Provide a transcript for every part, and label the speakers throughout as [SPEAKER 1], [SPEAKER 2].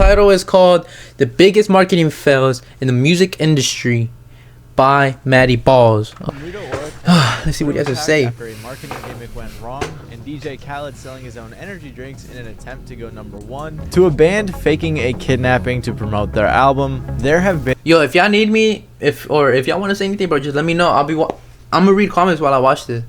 [SPEAKER 1] title is called The Biggest Marketing Fails in the Music Industry by Matty Balls. Let's see what he has to say.
[SPEAKER 2] After a marketing gimmick went wrong, and DJ Khaled selling his own energy drinks in an attempt to go #1, to a band faking a kidnapping to promote their album, there have been...
[SPEAKER 1] Yo, if y'all need me, if y'all want to say anything, bro, just let me know. I'm gonna read comments while I watch this.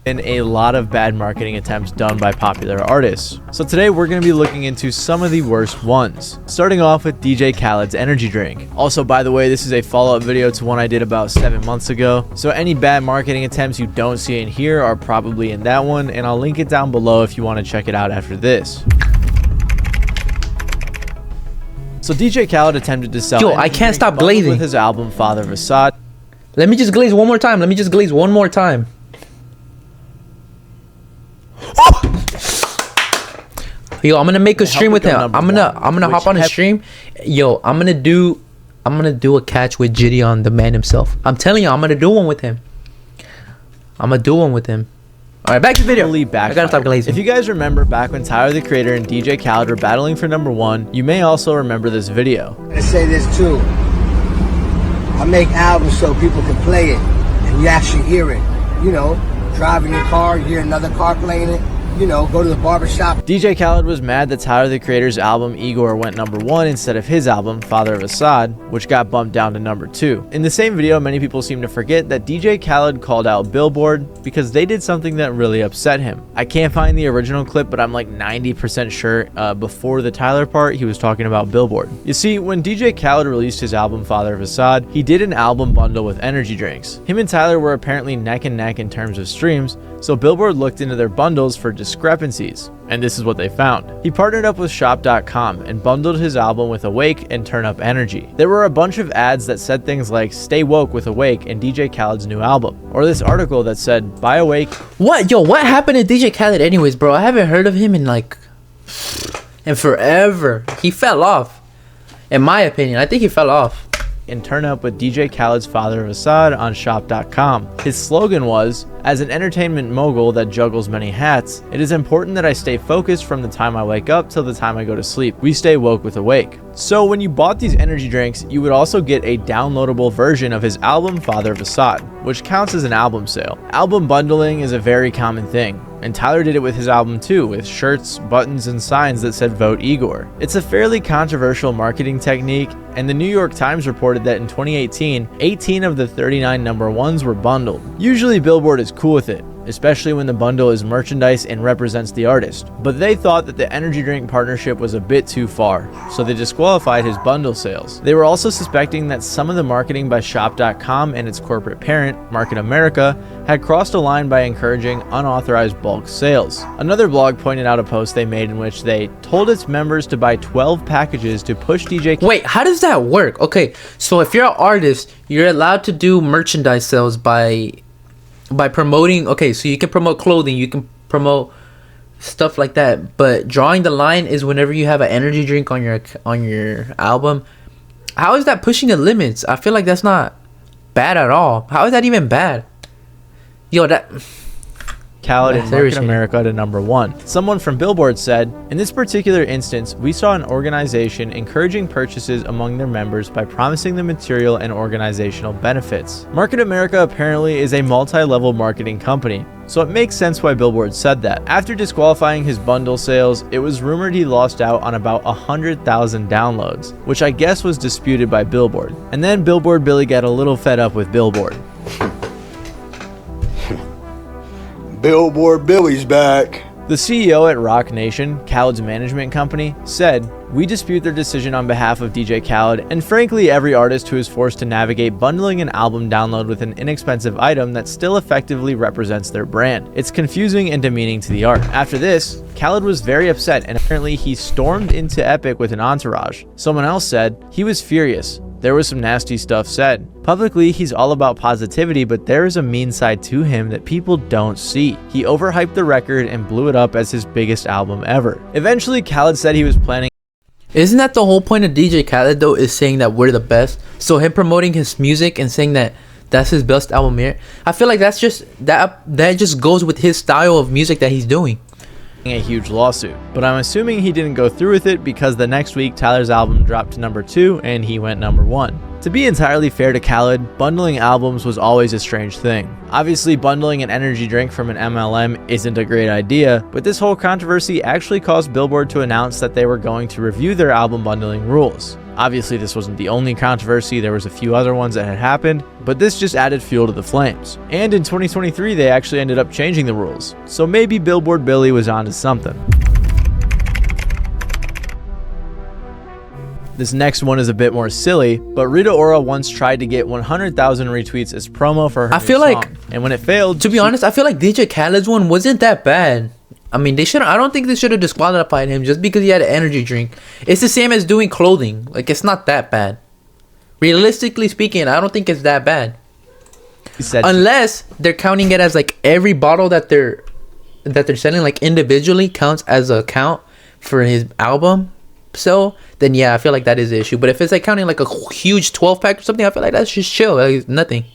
[SPEAKER 2] And a lot of bad marketing attempts done by popular artists. So today we're going to be looking into some of the worst ones, starting off with DJ Khaled's energy drink. Also, by the way, this is a follow-up video to one I did about 7 months ago, so any bad marketing attempts you don't see in here are probably in that one, and I'll link it down below if you want to check it out after this. So DJ Khaled attempted to sell...
[SPEAKER 1] Yo, I can't stop glazing
[SPEAKER 2] with his album Father of Assad.
[SPEAKER 1] Let me just glaze one more time. One more time. Yo, I'm gonna make a stream with him. I'm gonna hop on his stream. Yo, I'm gonna do a catch with Gideon, the man himself. I'm telling you, I'm gonna do one with him. All right, back to the video. I gotta stop glazing.
[SPEAKER 2] If you guys remember back when Tyler the Creator and DJ Khaled were battling for #1, you may also remember this video.
[SPEAKER 3] I say this too. I make albums so people can play it and you actually hear it. You know, driving your car, you hear another car playing it. You know, go to the barbershop.
[SPEAKER 2] DJ Khaled was mad that Tyler the Creator's album Igor went #1 instead of his album Father of Assad, which got bumped down to #2. In the same video, many people seem to forget that DJ Khaled called out Billboard because they did something that really upset him. I can't find the original clip, but I'm like 90% sure before the Tyler part, he was talking about Billboard. You see, when DJ Khaled released his album Father of Assad, he did an album bundle with energy drinks. Him and Tyler were apparently neck and neck in terms of streams, so Billboard looked into their bundles for discrepancies, and this is what they found. He partnered up with shop.com and bundled his album with Awake and Turn Up Energy. There were a bunch of ads that said things like stay woke with Awake and DJ Khaled's new album, or this article that said buy Awake.
[SPEAKER 1] What happened to DJ Khaled anyways, bro? I haven't heard of him in forever. He fell off, in my opinion. I think he fell off.
[SPEAKER 2] And Turn Up with DJ Khaled's Father of Assad on shop.com. His slogan was, as an entertainment mogul that juggles many hats, it is important that I stay focused from the time I wake up till the time I go to sleep. We stay woke with Awake. So when you bought these energy drinks, you would also get a downloadable version of his album Father of Assad, which counts as an album sale. Album bundling is a very common thing, and Tyler did it with his album too, with shirts, buttons, and signs that said Vote Igor. It's a fairly controversial marketing technique, and the New York Times reported that in 2018, 18 of the 39 #1s were bundled. Usually Billboard is cool with it, especially when the bundle is merchandise and represents the artist, but they thought that the energy drink partnership was a bit too far, so they disqualified his bundle sales. They were also suspecting that some of the marketing by shop.com and its corporate parent, Market America, had crossed a line by encouraging unauthorized bulk sales. Another blog pointed out a post they made in which they told its members to buy 12 packages to push DJ...
[SPEAKER 1] Wait, how does that work? Okay, so if you're an artist, you're allowed to do merchandise sales by promoting. Okay, so you can promote clothing, you can promote stuff like that, but drawing the line is whenever you have an energy drink on your album. How is that pushing the limits? I feel like that's not bad at all. How is that even bad? Yo, that...
[SPEAKER 2] Khaled and Market America to #1. Someone from Billboard said, in this particular instance, we saw an organization encouraging purchases among their members by promising them material and organizational benefits. Market America apparently is a multi-level marketing company, so it makes sense why Billboard said that. After disqualifying his bundle sales, it was rumored he lost out on about 100,000 downloads, which I guess was disputed by Billboard. And then Billboard Billy got a little fed up with Billboard.
[SPEAKER 3] Billboard Billy's back.
[SPEAKER 2] The CEO at Rock Nation, Khaled's management company, said, we dispute their decision on behalf of DJ Khaled and frankly every artist who is forced to navigate bundling an album download with an inexpensive item that still effectively represents their brand. It's confusing and demeaning to the art. After this, Khaled was very upset and apparently he stormed into Epic with an entourage. Someone else said, he was furious. There was some nasty stuff said. Publicly, he's all about positivity, but there is a mean side to him that people don't see. He overhyped the record and blew it up as his biggest album ever. Eventually, Khaled said he was planning...
[SPEAKER 1] Isn't that the whole point of DJ Khaled though, is saying that we're the best? So him promoting his music and saying that that's his best album here, I feel like that's just that just goes with his style of music that he's doing.
[SPEAKER 2] a huge lawsuit. But I'm assuming he didn't go through with it because the next week Tyler's album dropped to number 2 and he went number 1. To be entirely fair to Khaled, bundling albums was always a strange thing. Obviously, bundling an energy drink from an MLM isn't a great idea, but this whole controversy actually caused Billboard to announce that they were going to review their album bundling rules. Obviously, this wasn't the only controversy, there was a few other ones that had happened, but this just added fuel to the flames. And in 2023, they actually ended up changing the rules, so maybe Billboard Billy was onto something. This next one is a bit more silly, but Rita Ora once tried to get 100,000 retweets as promo for her new song. And when it failed,
[SPEAKER 1] to be honest, I feel like DJ Khaled's one wasn't that bad. I mean, I don't think they should have disqualified him just because he had an energy drink. It's the same as doing clothing. Like, it's not that bad. Realistically speaking, I don't think it's that bad. Unless they're counting it as like every bottle that they're selling like individually counts as a count for his album. So then yeah, I feel like that is the issue. But if it's like counting like a huge 12-pack or something, I feel like that's just chill. Like, nothing.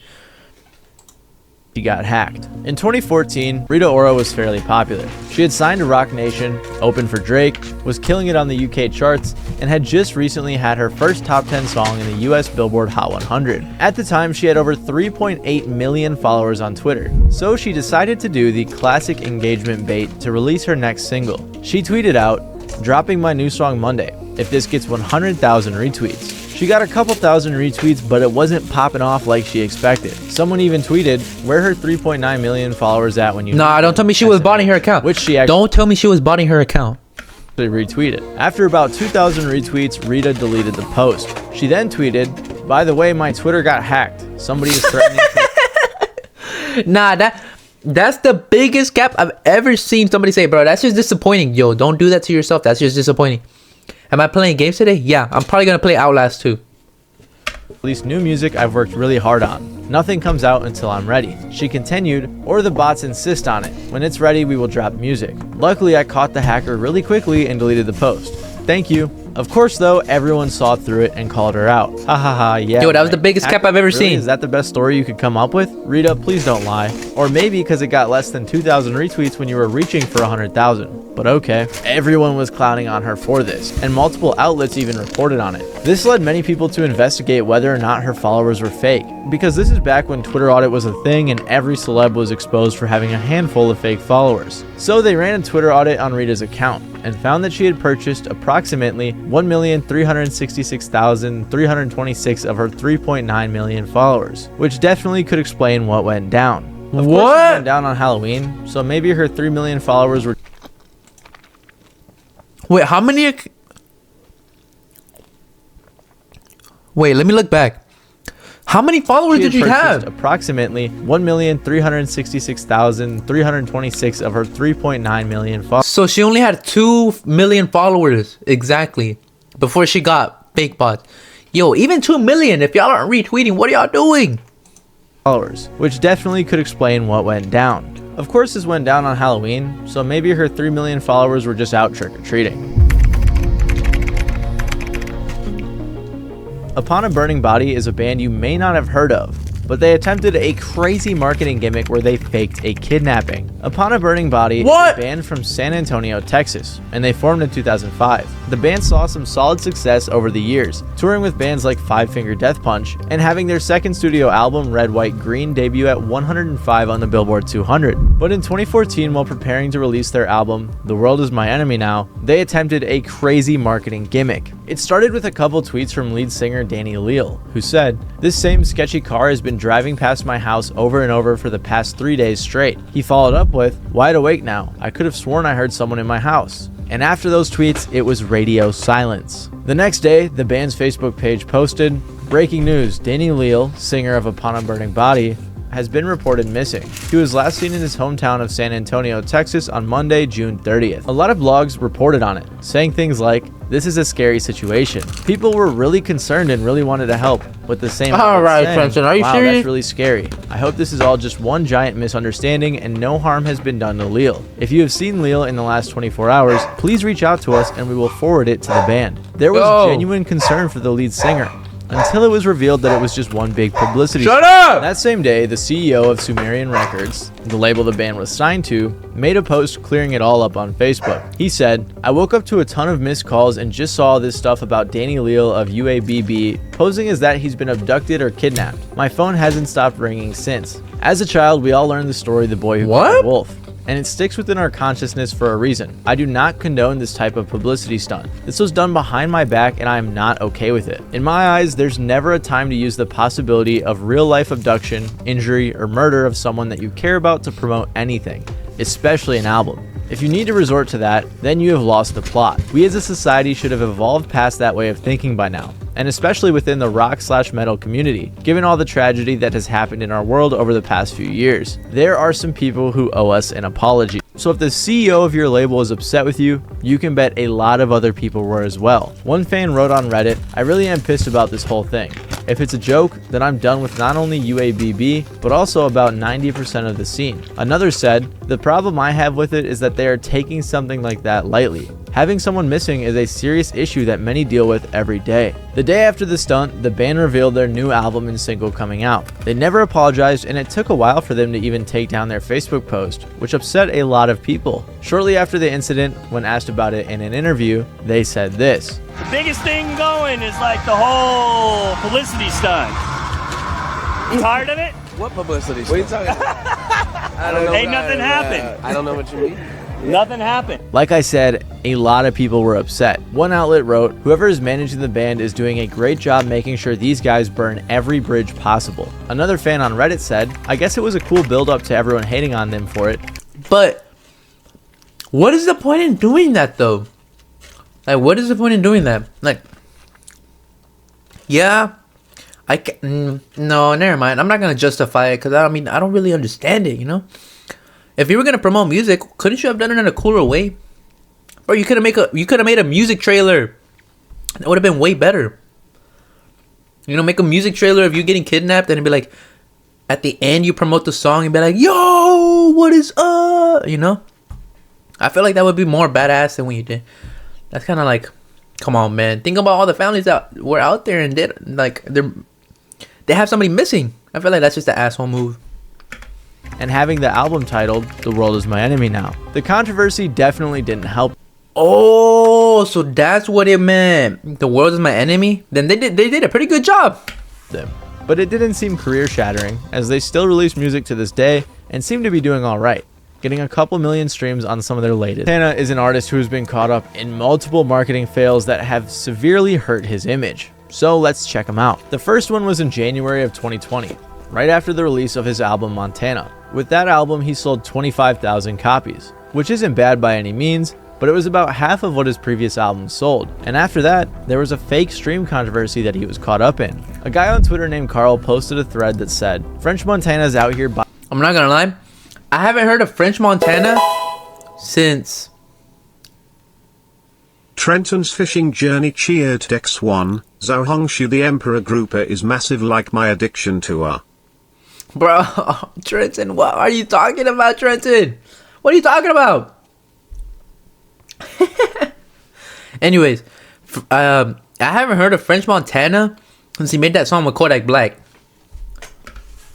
[SPEAKER 2] She got hacked. In 2014, Rita Ora was fairly popular. She had signed to Rock Nation, opened for Drake, was killing it on the UK charts, and had just recently had her first top 10 song in the US Billboard Hot 100. At the time, she had over 3.8 million followers on Twitter, so she decided to do the classic engagement bait to release her next single. She tweeted out, "Dropping my new song Monday. If this gets 100,000 retweets." She got a couple thousand retweets, but it wasn't popping off like she expected. Someone even tweeted, "Where her 3.9 million followers at when you..."
[SPEAKER 1] Nah, don't tell me she was botting her account.
[SPEAKER 2] Which she actually...
[SPEAKER 1] Don't tell me she was botting her account.
[SPEAKER 2] retweeted. After about 2,000 retweets, Rita deleted the post. She then tweeted, "By the way, my Twitter got hacked. Somebody is threatening to..."
[SPEAKER 1] Nah, that's the biggest cap I've ever seen somebody say, bro. That's just disappointing. Yo, don't do that to yourself. That's just disappointing. Am I playing games today? Yeah, I'm probably gonna play Outlast 2.
[SPEAKER 2] Release new music I've worked really hard on. Nothing comes out until I'm ready. She continued, "Or the bots insist on it. When it's ready, we will drop music." Luckily, I caught the hacker really quickly and deleted the post. Thank you. Of course, though, everyone saw through it and called her out. Ha ha ha, yeah.
[SPEAKER 1] Yo, that was the biggest cap I've ever seen.
[SPEAKER 2] Is that the best story you could come up with? Rita, please don't lie. Or maybe because it got less than 2,000 retweets when you were reaching for 100,000. But okay. Everyone was clowning on her for this, and multiple outlets even reported on it. This led many people to investigate whether or not her followers were fake, because this is back when Twitter audit was a thing and every celeb was exposed for having a handful of fake followers. So they ran a Twitter audit on Rita's account and found that she had purchased approximately 1,366,326 of her 3.9 million followers, which definitely could explain what went down. Of course, it went down on Halloween, so maybe her 3 million followers were...
[SPEAKER 1] Wait, how many... Wait, let me look back. How many followers did she have?
[SPEAKER 2] Approximately 1,366,326 of her 3.9 million followers.
[SPEAKER 1] So she only had 2 million followers, exactly, before she got fake bots. Yo, even 2 million, if y'all aren't retweeting, what are y'all doing?
[SPEAKER 2] Followers, which definitely could explain what went down. Of course, this went down on Halloween, so maybe her 3 million followers were just out trick-or-treating. Upon a Burning Body is a band you may not have heard of, but they attempted a crazy marketing gimmick where they faked a kidnapping. Upon a Burning Body is a band from San Antonio, Texas, and they formed in 2005. The band saw some solid success over the years, touring with bands like Five Finger Death Punch, and having their second studio album, Red, White, Green, debut at 105 on the Billboard 200. But in 2014, while preparing to release their album, The World Is My Enemy Now, they attempted a crazy marketing gimmick. It started with a couple tweets from lead singer Danny Leal, who said, "This same sketchy car has been driving past my house over and over for the past 3 days straight." He followed up with, "Wide awake now. I could have sworn I heard someone in my house." And after those tweets, it was radio silence. The next day, the band's Facebook page posted, "Breaking news, Danny Leal, singer of Upon a Burning Body, has been reported missing. He was last seen in his hometown of San Antonio, Texas on Monday, June 30th. A lot of blogs reported on it, saying things like, "This is a scary situation." People were really concerned and really wanted to help, with the same
[SPEAKER 1] Alright, Frenton, are you
[SPEAKER 2] wow,
[SPEAKER 1] serious?
[SPEAKER 2] That's really scary. I hope this is all just one giant misunderstanding and no harm has been done to Leal. If you have seen Leal in the last 24 hours, please reach out to us and we will forward it to the band." There was genuine concern for the lead singer. until it was revealed that it was just one big publicity.
[SPEAKER 1] Shut up!
[SPEAKER 2] That same day, the CEO of Sumerian Records, the label the band was signed to, made a post clearing it all up on Facebook. He said, "I woke up to a ton of missed calls and just saw this stuff about Danny Leal of UABB posing as that he's been abducted or kidnapped. My phone hasn't stopped ringing since. As a child, we all learned the story The Boy Who Cried Wolf, and it sticks within our consciousness for a reason. I do not condone this type of publicity stunt. This was done behind my back and I am not okay with it. In my eyes, there's never a time to use the possibility of real-life abduction, injury, or murder of someone that you care about to promote anything, especially an album. If you need to resort to that, then you have lost the plot. We as a society should have evolved past that way of thinking by now, and especially within the rock/metal community, given all the tragedy that has happened in our world over the past few years. There are some people who owe us an apology. So if the CEO of your label is upset with you, you can bet a lot of other people were as well." One fan wrote on Reddit, "I really am pissed about this whole thing. If it's a joke, then I'm done with not only UABB, but also about 90% of the scene." Another said, "The problem I have with it is that they are taking something like that lightly. Having someone missing is a serious issue that many deal with every day." The day after the stunt, the band revealed their new album and single coming out. They never apologized, and it took a while for them to even take down their Facebook post, which upset a lot of people. Shortly after the incident, when asked about it in an interview, they said this.
[SPEAKER 4] The biggest thing going is like the whole publicity stunt. You tired of it?
[SPEAKER 5] What publicity? What are you talking about? I don't know.
[SPEAKER 4] Ain't nothing happened.
[SPEAKER 5] I don't know what you mean.
[SPEAKER 4] Nothing happened.
[SPEAKER 2] Like I said, a lot of people were upset. One outlet wrote, "Whoever is managing the band is doing a great job making sure these guys burn every bridge possible." Another fan on Reddit said, "I guess it was a cool build up to everyone hating on them for it."
[SPEAKER 1] But what is the point in doing that though? Like, what is the point in doing that? Like, yeah, I can. No, never mind. I'm not gonna justify it because I mean I don't really understand it. You know, if you were gonna promote music, couldn't you have done it in a cooler way? Or you could have made a music trailer that would have been way better. You know, make a music trailer of you getting kidnapped and it'd be like, at the end you promote the song and be like, "Yo, what is up?" You know, I feel like that would be more badass than what you did. That's kind of like, come on, man. Think about all the families that were out there and they have somebody missing. I feel like that's just an asshole move.
[SPEAKER 2] And having the album titled "The World Is My Enemy Now." The controversy definitely didn't help.
[SPEAKER 1] Oh, so that's what it meant. The world is my enemy. Then they did a pretty good job.
[SPEAKER 2] Them. But it didn't seem career-shattering, as they still release music to this day and seem to be doing alright, getting a couple million streams on some of their latest. Montana is an artist who has been caught up in multiple marketing fails that have severely hurt his image. So let's check them out. The first one was in January of 2020, right after the release of his album Montana. With that album, he sold 25,000 copies, which isn't bad by any means, but it was about half of what his previous album sold. And after that, there was a fake stream controversy that he was caught up in. A guy on Twitter named Carl posted a thread that said, "French Montana's out here buying..."
[SPEAKER 1] I'm not gonna lie, I haven't heard of French Montana since
[SPEAKER 6] Trenton's fishing journey cheered X1, Zhao Hongshu the Emperor Grouper is massive like my addiction to her.
[SPEAKER 1] Bro, Trenton, what are you talking about, Trenton? What are you talking about? Anyways, I haven't heard of French Montana since he made that song with Kodak Black.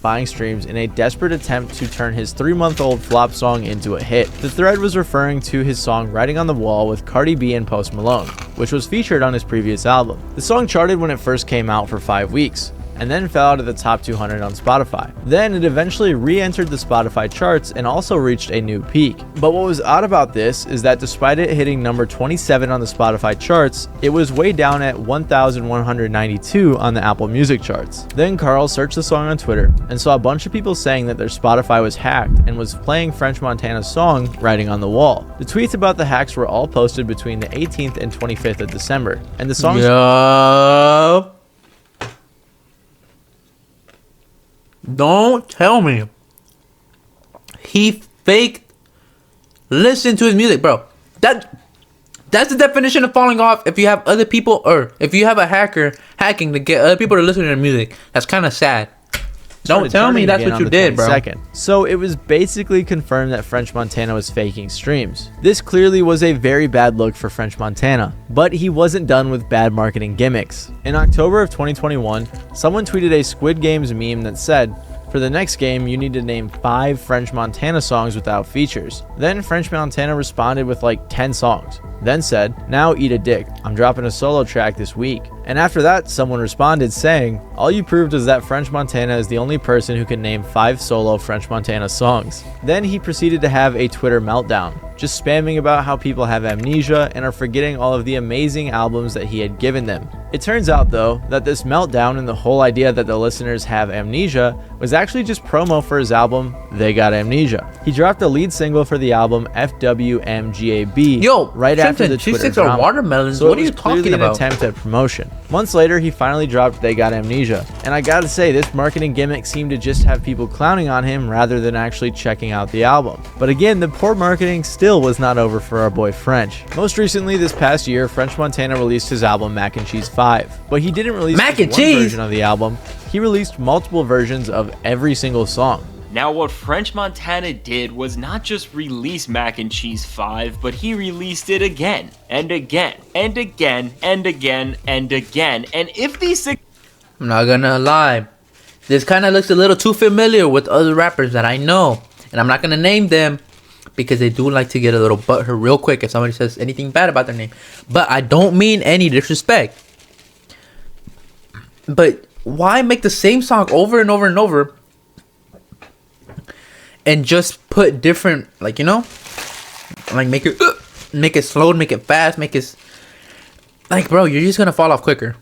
[SPEAKER 2] Buying streams in a desperate attempt to turn his 3-month-old flop song into a hit. The thread was referring to his song Writing on the Wall with Cardi B and Post Malone, which was featured on his previous album. The song charted when it first came out for 5 weeks, and then fell out of the top 200 on Spotify. Then it eventually re-entered the Spotify charts and also reached a new peak. But what was odd about this is that despite it hitting number 27 on the Spotify charts, it was way down at 1,192 on the Apple Music charts. Then Carl searched the song on Twitter and saw a bunch of people saying that their Spotify was hacked and was playing French Montana's song Writing on the Wall. The tweets about the hacks were all posted between the 18th and 25th of December, and the song's
[SPEAKER 1] Don't tell me he faked listen to his music, bro. That's the definition of falling off. If you have other people, or if you have a hacker hacking to get other people to listen to their music, that's kind of sad. Don't tell me that's what you did, bro.
[SPEAKER 2] So it was basically confirmed that French Montana was faking streams. This clearly was a very bad look for French Montana, but he wasn't done with bad marketing gimmicks. In October of 2021, someone tweeted a Squid Games meme that said, "For the next game, you need to name 5 French Montana songs without features." Then French Montana responded with like 10 songs, then said, "Now eat a dick. I'm dropping a solo track this week." And after that, someone responded saying, "All you proved is that French Montana is the only person who can name 5 solo French Montana songs." Then he proceeded to have a Twitter meltdown, just spamming about how people have amnesia and are forgetting all of the amazing albums that he had given them. It turns out though, that this meltdown and the whole idea that the listeners have amnesia was actually just promo for his album, They Got Amnesia. He dropped the lead single for the album FWMGAB right after the Twitter drama,
[SPEAKER 1] watermelons.
[SPEAKER 2] so
[SPEAKER 1] what are you
[SPEAKER 2] it was clearly
[SPEAKER 1] talking about?
[SPEAKER 2] an attempt at promotion. Months later, he finally dropped They Got Amnesia, and I gotta say, this marketing gimmick seemed to just have people clowning on him rather than actually checking out the album. But again, the poor marketing still was not over for our boy French. Most recently, this past year, French Montana released his album Mac and Cheese 5, but he didn't release just one version of the album. He released multiple versions of every single song.
[SPEAKER 7] Now what French Montana did was not just release Mac and Cheese 5, but he released it again, and again, and again, and again, and again. And if these
[SPEAKER 1] I'm not gonna lie, this kind of looks a little too familiar with other rappers that I know, and I'm not gonna name them because they do like to get a little butthurt real quick if somebody says anything bad about their name. But I don't mean any disrespect. But why make the same song over and over and over and just put different, like, you know, like make it slow, make it fast, make it like, bro, you're just gonna fall off quicker.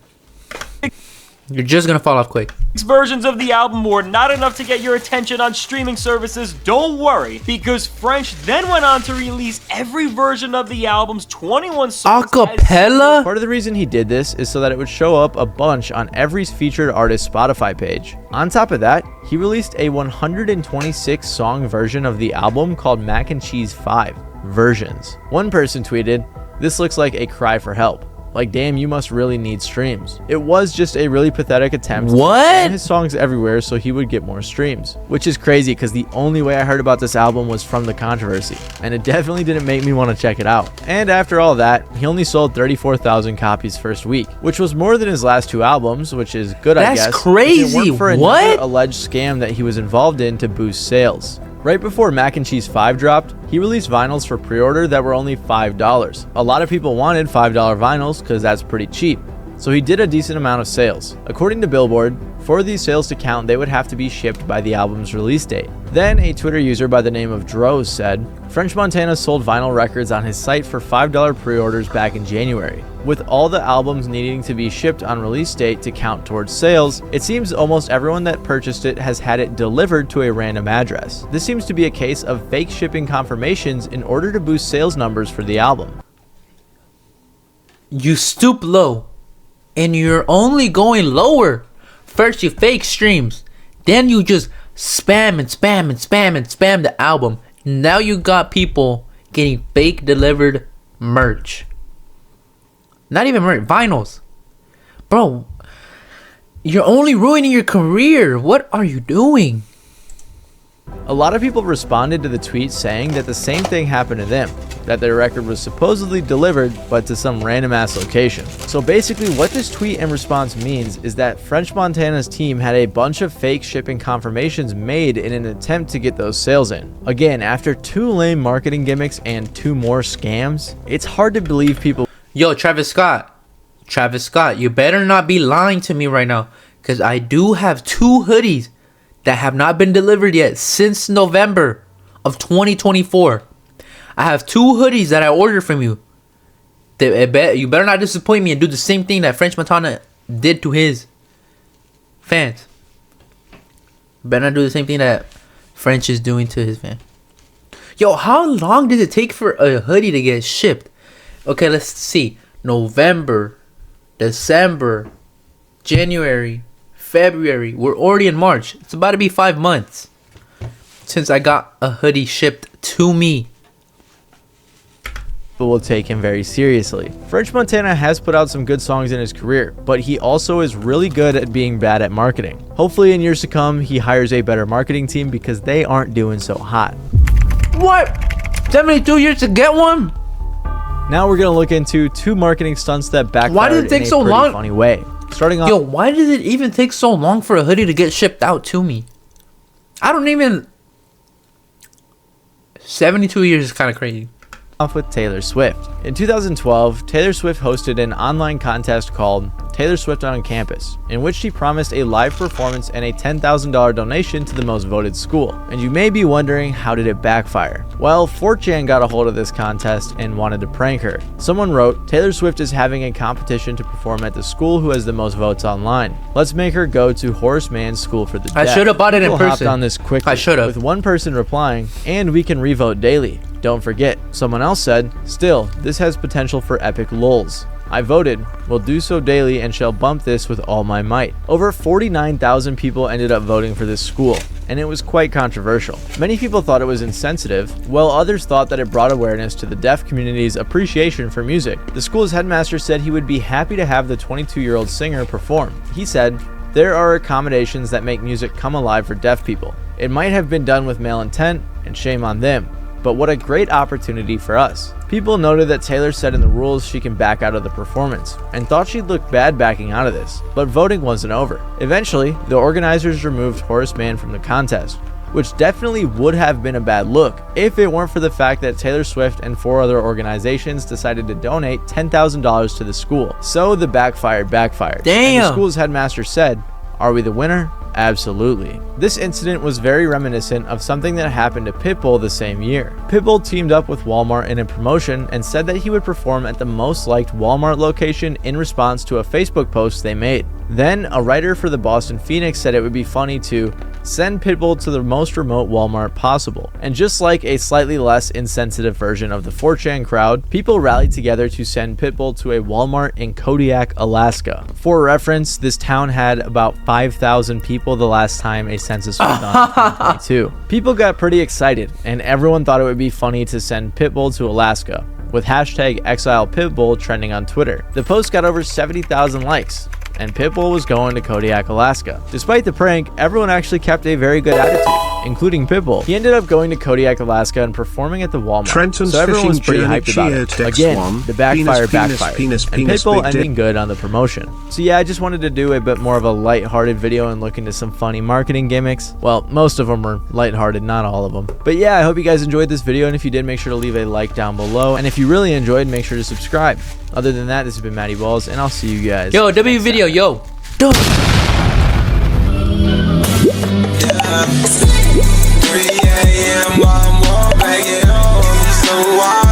[SPEAKER 1] You're just gonna fall off quick.
[SPEAKER 7] versions of the album were not enough to get your attention on streaming services, don't worry, because French then went on to release every version of the album's 21 songs.
[SPEAKER 1] Acapella?
[SPEAKER 2] Part of the reason he did this is so that it would show up a bunch on every featured artist's Spotify page. On top of that, he released a 126 song version of the album called Mac and Cheese 5 Versions. One person tweeted, "This looks like a cry for help. Like, damn, you must really need streams." It was just a really pathetic attempt to put his songs everywhere so he would get more streams. Which is crazy because the only way I heard about this album was from the controversy, and it definitely didn't make me want to check it out. And after all that, he only sold 34,000 copies first week, which was more than his last 2 albs, which is good, I guess.
[SPEAKER 1] That's crazy.
[SPEAKER 2] If it weren't for another alleged scam that he was involved in to boost sales. Right before Mac and Cheese 5 dropped, he released vinyls for pre-order that were only $5. A lot of people wanted $5 vinyls because that's pretty cheap, so he did a decent amount of sales. According to Billboard, for these sales to count, they would have to be shipped by the album's release date. Then a Twitter user by the name of Droz said, French Montana sold vinyl records on his site for $5 pre-orders back in January. With all the albums needing to be shipped on release date to count towards sales, it seems almost everyone that purchased it has had it delivered to a random address. This seems to be a case of fake shipping confirmations in order to boost sales numbers for the album.
[SPEAKER 1] You stoop low, and you're only going lower. First you fake streams, then you just spam and spam and spam and spam the album. Now you got people getting fake delivered merch. Not even merch, vinyls. Bro, you're only ruining your career. What are you doing?
[SPEAKER 2] A lot of people responded to the tweet saying that the same thing happened to them, that their record was supposedly delivered but to some random ass location. So basically what this tweet and response means is that French Montana's team had a bunch of fake shipping confirmations made in an attempt to get those sales in. Again, after 2 lame marketing gimmicks and 2 more scams, it's hard to believe people.
[SPEAKER 1] Yo, Travis Scott, you better not be lying to me right now, because I do have 2 hoodies that have not been delivered yet since November of 2024. I have 2 hoodies that I ordered from you. You better not disappoint me and do the same thing that French Montana did to his fans. Better not do the same thing that French is doing to his fans. Yo, how long did it take for a hoodie to get shipped? Okay, let's see. November, December, January, February. We're already in March. It's about to be 5 months since I got a hoodie shipped to me.
[SPEAKER 2] people will take him very seriously. French Montana has put out some good songs in his career, but he also is really good at being bad at marketing. Hopefully in years to come, he hires a better marketing team because they aren't doing so hot.
[SPEAKER 1] What? 72 years to get one?
[SPEAKER 2] Now we're gonna look into 2 marketing stunts that backfired
[SPEAKER 1] Why did it take
[SPEAKER 2] in a
[SPEAKER 1] so
[SPEAKER 2] pretty
[SPEAKER 1] long?
[SPEAKER 2] funny way. Starting off,
[SPEAKER 1] Yo, why did it even take so long for a hoodie to get shipped out to me? I don't even... 72 years is kind of crazy.
[SPEAKER 2] off with Taylor Swift. In 2012, Taylor Swift hosted an online contest called Taylor Swift on Campus, in which she promised a live performance and a $10,000 donation to the most voted school. And you may be wondering, how did it backfire? Well, 4chan got a hold of this contest and wanted to prank her. Someone wrote, Taylor Swift is having a competition to perform at the school who has the most votes online. Let's make her go to Horace Mann's School for the Deaf.
[SPEAKER 1] I should have bought it in
[SPEAKER 2] People
[SPEAKER 1] person.
[SPEAKER 2] hopped on this quickly,
[SPEAKER 1] I should have.
[SPEAKER 2] with one person replying, and we can revote daily. Don't forget. Someone else said, still, this has potential for epic lulz. I voted, will do so daily and shall bump this with all my might. Over 49,000 people ended up voting for this school, and it was quite controversial. Many people thought it was insensitive, while others thought that it brought awareness to the deaf community's appreciation for music. The school's headmaster said he would be happy to have the 22-year-old singer perform. He said, there are accommodations that make music come alive for deaf people. It might have been done with malintent, and shame on them. But what a great opportunity for us. People noted that Taylor said in the rules she can back out of the performance, and thought she'd look bad backing out of this, but voting wasn't over. Eventually, the organizers removed Horace Mann from the contest, which definitely would have been a bad look if it weren't for the fact that Taylor Swift and 4 other organizations decided to donate $10,000 to the school. So the backfired.
[SPEAKER 1] Damn!
[SPEAKER 2] And the school's headmaster said, are we the winner? Absolutely. This incident was very reminiscent of something that happened to Pitbull the same year. Pitbull teamed up with Walmart in a promotion and said that he would perform at the most liked Walmart location in response to a Facebook post they made. Then, a writer for the Boston Phoenix said it would be funny to send Pitbull to the most remote Walmart possible. And just like a slightly less insensitive version of the 4chan crowd, people rallied together to send Pitbull to a Walmart in Kodiak, Alaska. For reference, this town had about 5,000 people the last time a census was done in 2022. People got pretty excited, and everyone thought it would be funny to send Pitbull to Alaska, with hashtag #ExilePitbull trending on Twitter. The post got over 70,000 likes, and Pitbull was going to Kodiak, Alaska. Despite the prank, everyone actually kept a very good attitude, including Pitbull. He ended up going to Kodiak, Alaska and performing at the Walmart,
[SPEAKER 6] Trenton's
[SPEAKER 2] so everyone was
[SPEAKER 6] fishing
[SPEAKER 2] pretty
[SPEAKER 6] journey
[SPEAKER 2] hyped about it.
[SPEAKER 6] cheered
[SPEAKER 2] Again,
[SPEAKER 6] X1.
[SPEAKER 2] the backfire
[SPEAKER 6] Penis,
[SPEAKER 2] backfired,
[SPEAKER 6] penis,
[SPEAKER 2] and
[SPEAKER 6] penis,
[SPEAKER 2] Pitbull
[SPEAKER 6] big
[SPEAKER 2] ending good on the promotion. So yeah, I just wanted to do a bit more of a light-hearted video and look into some funny marketing gimmicks. Well, most of them were light-hearted, not all of them. But yeah, I hope you guys enjoyed this video, and if you did, make sure to leave a like down below. And if you really enjoyed, make sure to subscribe. Other than that, this has been Matty Balls, and I'll see you guys.
[SPEAKER 1] Yo, W video, yo.
[SPEAKER 8] 3 a.m. I'm back at home, so wild.